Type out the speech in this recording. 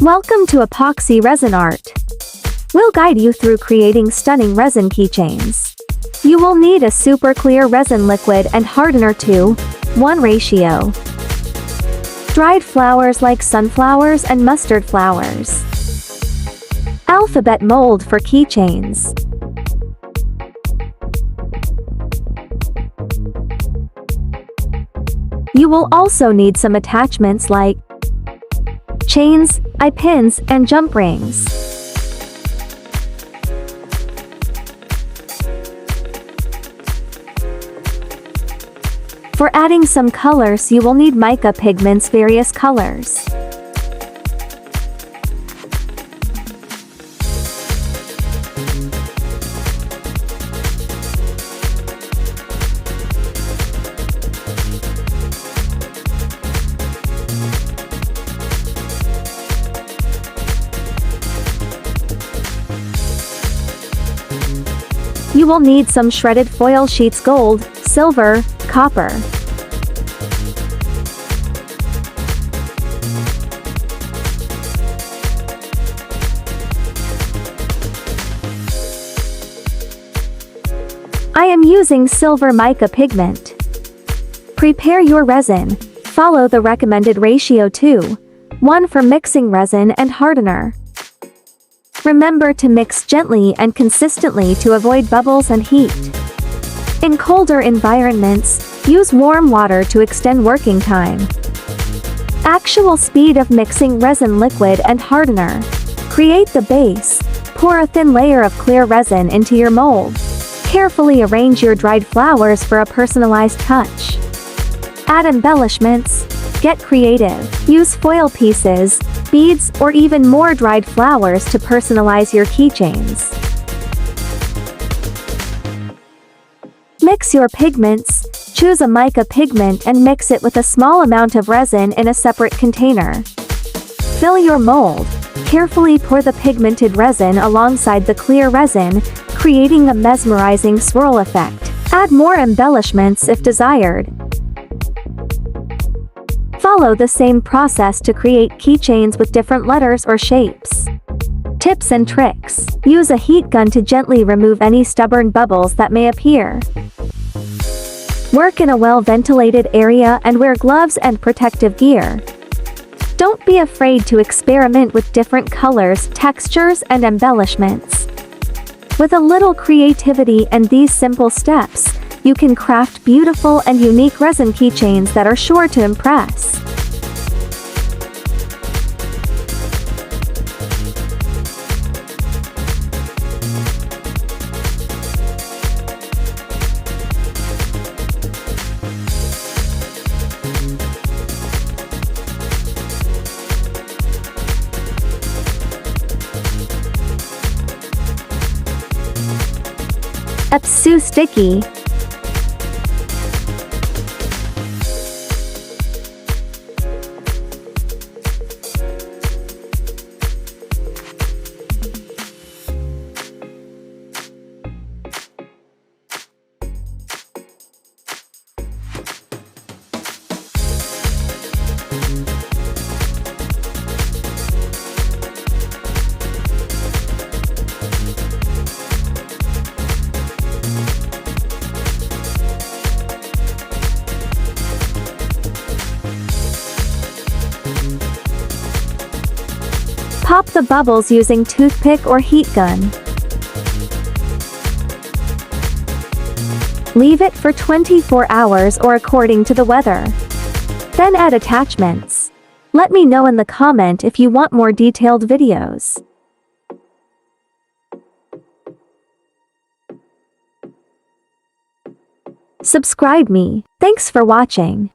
Welcome to Epoxy Resin Art. We'll guide you through creating stunning resin keychains. You will need a super clear resin liquid and hardener to 1 ratio. Dried flowers like sunflowers and mustard flowers. Alphabet mold for keychains. You will also need some attachments like chains, eye pins, and jump rings. For adding some colors, you will need mica pigments various colors. You will need some shredded foil sheets gold, silver, copper. I am using silver mica pigment. Prepare your resin. Follow the recommended ratio 2:1 for mixing resin and hardener. Remember to mix gently and consistently to avoid bubbles and heat. In colder environments, use warm water to extend working time. Actual speed of mixing resin liquid and hardener. Create the base. Pour a thin layer of clear resin into your mold. Carefully arrange your dried flowers for a personalized touch. Add embellishments. Get creative. Use foil pieces, beads, or even more dried flowers to personalize your keychains. Mix your pigments. Choose a mica pigment and mix it with a small amount of resin in a separate container. Fill your mold. Carefully pour the pigmented resin alongside the clear resin, creating a mesmerizing swirl effect. Add more embellishments if desired. Follow the same process to create keychains with different letters or shapes. Tips and tricks. Use a heat gun to gently remove any stubborn bubbles that may appear. Work in a well-ventilated area and wear gloves and protective gear. Don't be afraid to experiment with different colors, textures, and embellishments. With a little creativity and these simple steps, you can craft beautiful and unique resin keychains that are sure to impress. Epoxy sticky. Pop the bubbles using toothpick or heat gun. Leave it for 24 hours or according to the weather. Then add attachments. Let me know in the comment if you want more detailed videos. Subscribe me. Thanks for watching.